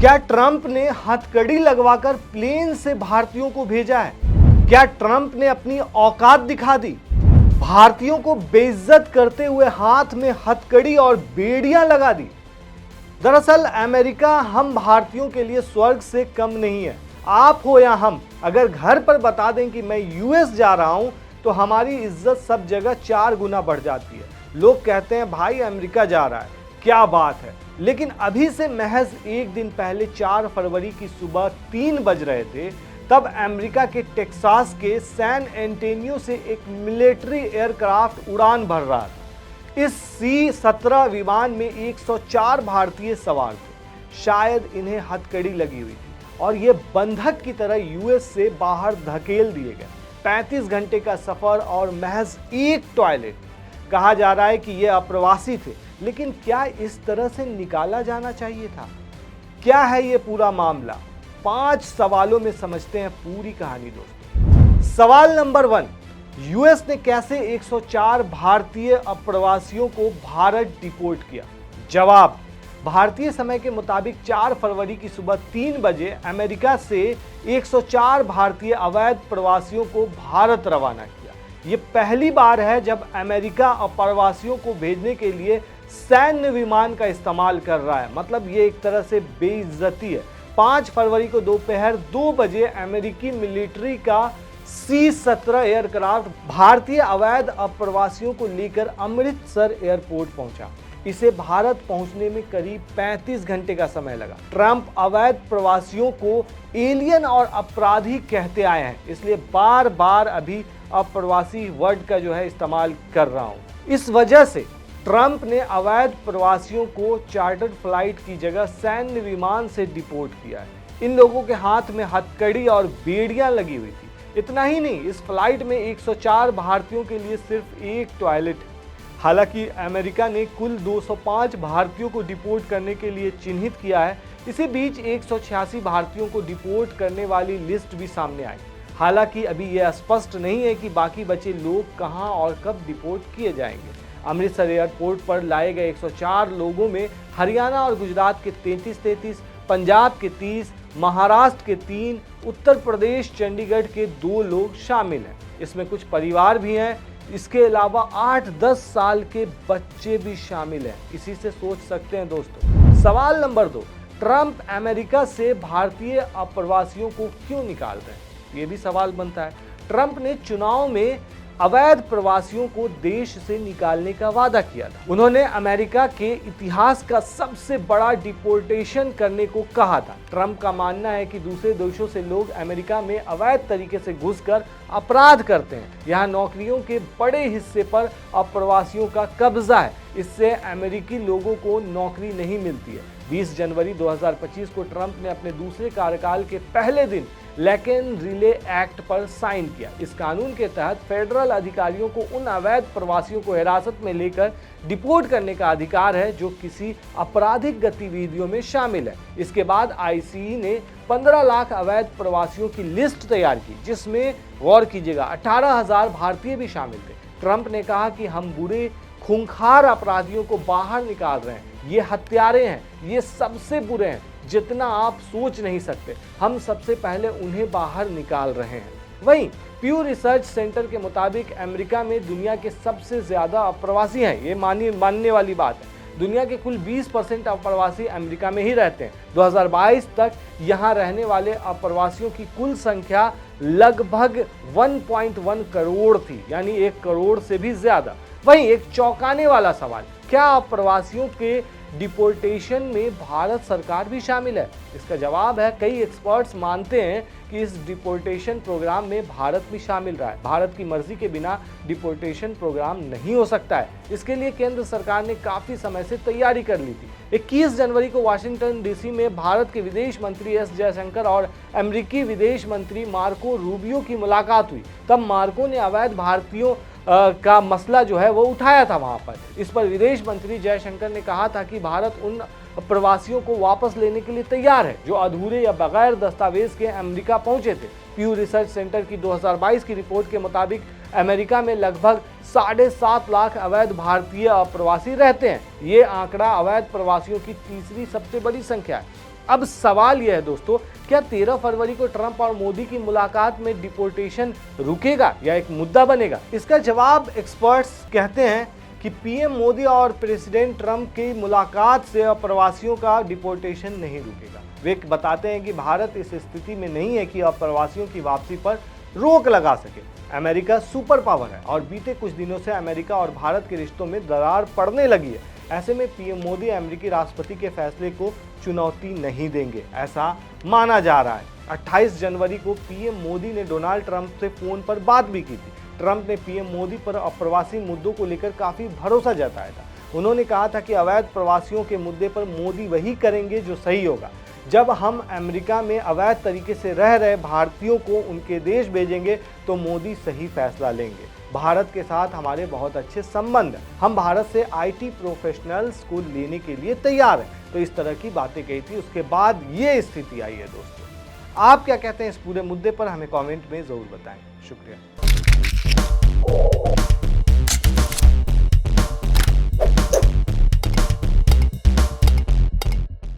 क्या ट्रंप ने हथकड़ी लगवाकर प्लेन से भारतीयों को भेजा है? क्या ट्रंप ने अपनी औकात दिखा दी? भारतीयों को बेइज्जत करते हुए हाथ में हथकड़ी और बेड़ियां लगा दी। दरअसल अमेरिका हम भारतीयों के लिए स्वर्ग से कम नहीं है। आप हो या हम, अगर घर पर बता दें कि मैं यूएस जा रहा हूं तो हमारी इज्जत सब जगह 4 गुना बढ़ जाती है। लोग कहते हैं भाई अमेरिका जा रहा है, क्या बात है। लेकिन अभी से महज एक दिन पहले 4 फरवरी की सुबह 3 बज रहे थे, तब अमेरिका के टेक्सास के सैन एंटोनियो से एक मिलिट्री एयरक्राफ्ट उड़ान भर रहा था। इस C-17 विमान में 104 भारतीय सवार थे। शायद इन्हें हथकड़ी लगी हुई थी और ये बंधक की तरह यूएस से बाहर धकेल दिए गए। 35 घंटे का सफर और महज एक टॉयलेट। कहा जा रहा है कि ये अप्रवासी थे, लेकिन क्या इस तरह से निकाला जाना चाहिए था? क्या है ये पूरा मामला? 5 सवालों में समझते हैं पूरी कहानी दोस्तों। सवाल नंबर 1, यूएस ने कैसे 104 भारतीय अप्रवासियों को भारत डिपोर्ट किया? जवाब, भारतीय समय के मुताबिक 4 फरवरी की सुबह 3 बजे अमेरिका से 104 भारतीय अवैध प्रवासियों को भारत रवाना किया। ये पहली बार है जब अमेरिका अप्रवासियों को भेजने के लिए सैन्य विमान का इस्तेमाल कर रहा है। मतलब ये एक तरह से बेइज्जती है। 5 फरवरी को दोपहर 2 बजे अमेरिकी मिलिट्री का C-17 एयरक्राफ्ट भारतीय अवैध अप्रवासियों को लेकर अमृतसर एयरपोर्ट पहुंचा। इसे भारत पहुंचने में करीब 35 घंटे का समय लगा। ट्रंप अवैध प्रवासियों को एलियन और अपराधी कहते आए हैं, इसलिए बार बार अभी अप्रवासी वर्ड का जो है इस्तेमाल कर रहा हूं। इस वजह से ट्रंप ने अवैध प्रवासियों को चार्टर्ड फ्लाइट की जगह सैन्य विमान से डिपोर्ट किया है। इन लोगों के हाथ में हथकड़ी और बेड़ियां लगी हुई थी। इतना ही नहीं, इस फ्लाइट में 104 भारतीयों के लिए सिर्फ एक टॉयलेट है। हालांकि अमेरिका ने कुल 205 भारतीयों को डिपोर्ट करने के लिए चिन्हित किया है। इसी बीच 186 भारतीयों को डिपोर्ट करने वाली लिस्ट भी सामने आई। हालांकि अभी यह स्पष्ट नहीं है कि बाकी बचे लोग कहां और कब डिपोर्ट किए जाएंगे। अमृतसर एयरपोर्ट पर लाए गए 104 लोगों में हरियाणा और गुजरात के 33, पंजाब के 30, महाराष्ट्र के 3, उत्तर प्रदेश चंडीगढ़ के 2 लोग शामिल हैं। इसमें कुछ परिवार भी हैं। इसके अलावा 8-10 साल के बच्चे भी शामिल हैं। इसी से सोच सकते हैं दोस्तों। सवाल नंबर 2, ट्रंप अमेरिका से भारतीय अप्रवासियों को क्यों निकाल रहे हैं? ये भी सवाल बनता है। ट्रंप ने चुनाव में अवैध प्रवासियों को देश से निकालने का वादा किया था। उन्होंने अमेरिका के इतिहास का सबसे बड़ा डिपोर्टेशन करने को कहा था। ट्रंप का मानना है कि दूसरे देशों से लोग अमेरिका में अवैध तरीके से घुसकर अपराध करते हैं। यहाँ नौकरियों के बड़े हिस्से पर अप्रवासियों का कब्जा है। इससे अमेरिकी लोगों को नौकरी नहीं मिलती है। 20 जनवरी 2025 को ट्रंप ने अपने दूसरे कार्यकाल के पहले दिन लेकिन रिले एक्ट पर साइन किया। इस कानून के तहत फेडरल अधिकारियों को उन अवैध प्रवासियों को हिरासत में लेकर डिपोर्ट करने का अधिकार है जो किसी आपराधिक गतिविधियों में शामिल है। इसके बाद आईसीई ने 15 लाख अवैध प्रवासियों की लिस्ट तैयार की, जिसमें गौर कीजिएगा 18,000 भारतीय भी शामिल थे। ट्रंप ने कहा कि हम बुरे खूंखार अपराधियों को बाहर निकाल रहे हैं। ये हत्यारे हैं, ये सबसे बुरे हैं जितना आप सोच नहीं सकते। हम सबसे पहले उन्हें बाहर निकाल रहे हैं। वहीं प्यू रिसर्च सेंटर के मुताबिक अमेरिका में दुनिया के सबसे ज्यादा अप्रवासी हैं। ये मानने वाली बात है। दुनिया के कुल 20% अप्रवासी अमेरिका में ही रहते हैं। 2022 तक यहाँ रहने वाले अप्रवासियों की कुल संख्या लगभग 1.1 करोड़ थी, यानी 1 करोड़ से भी ज्यादा। वहीं एक चौंकाने वाला सवाल, क्या अप्रवासियों के डिपोर्टेशन में भारत सरकार भी शामिल है? इसका जवाब है, कई एक्सपर्ट्स मानते हैं कि इस डिपोर्टेशन प्रोग्राम में भारत भी शामिल रहा है। भारत की मर्जी के बिना डिपोर्टेशन प्रोग्राम नहीं हो सकता है। इसके लिए केंद्र सरकार ने काफी समय से तैयारी कर ली थी। 21 जनवरी को वाशिंगटन डीसी में भारत के विदेश मंत्री एस जयशंकर और अमेरिकी विदेश मंत्री मार्को रूबियो की मुलाकात हुई। तब मार्को ने अवैध भारतीयों का मसला जो है वो उठाया था वहां पर। इस पर विदेश मंत्री जयशंकर ने कहा था कि भारत उन प्रवासियों को वापस लेने के लिए तैयार है जो अधूरे या बगैर दस्तावेज के अमेरिका पहुंचे थे। प्यू रिसर्च सेंटर की 2022 की रिपोर्ट के मुताबिक अमेरिका में लगभग 7.5 लाख अवैध भारतीय अप्रवासी रहते हैं। ये आंकड़ा अवैध प्रवासियों की तीसरी सबसे बड़ी संख्या है। अब सवाल यह है दोस्तों, क्या 13 फरवरी को ट्रंप और मोदी की मुलाकात में डिपोर्टेशन रुकेगा या एक मुद्दा बनेगा? इसका जवाब एक्सपर्ट्स कहते हैं कि पीएम मोदी और प्रेसिडेंट ट्रंप की मुलाकात से अप्रवासियों का डिपोर्टेशन नहीं रुकेगा। वे बताते हैं कि भारत इस स्थिति में नहीं है कि अप्रवासियों की वापसी पर रोक लगा सके। अमेरिका सुपर पावर है और बीते कुछ दिनों से अमेरिका और भारत के रिश्तों में दरार पड़ने लगी है। ऐसे में पीएम मोदी अमेरिकी राष्ट्रपति के फैसले को चुनौती नहीं देंगे, ऐसा माना जा रहा है। 28 जनवरी को पीएम मोदी ने डोनाल्ड ट्रंप से फोन पर बात भी की थी। ट्रंप ने पीएम मोदी पर अप्रवासी मुद्दों को लेकर काफी भरोसा जताया था। उन्होंने कहा था कि अवैध प्रवासियों के मुद्दे पर मोदी वही करेंगे जो सही होगा। जब हम अमेरिका में अवैध तरीके से रह रहे भारतीयों को उनके देश भेजेंगे तो मोदी सही फैसला लेंगे। भारत के साथ हमारे बहुत अच्छे संबंध हैं। हम भारत से आईटी प्रोफेशनल्स को लेने के लिए तैयार हैं। तो इस तरह की बातें कही थी, उसके बाद ये स्थिति आई है दोस्तों। आप क्या कहते हैं इस पूरे मुद्दे पर? हमें कमेंट में जरूर बताएं। शुक्रिया।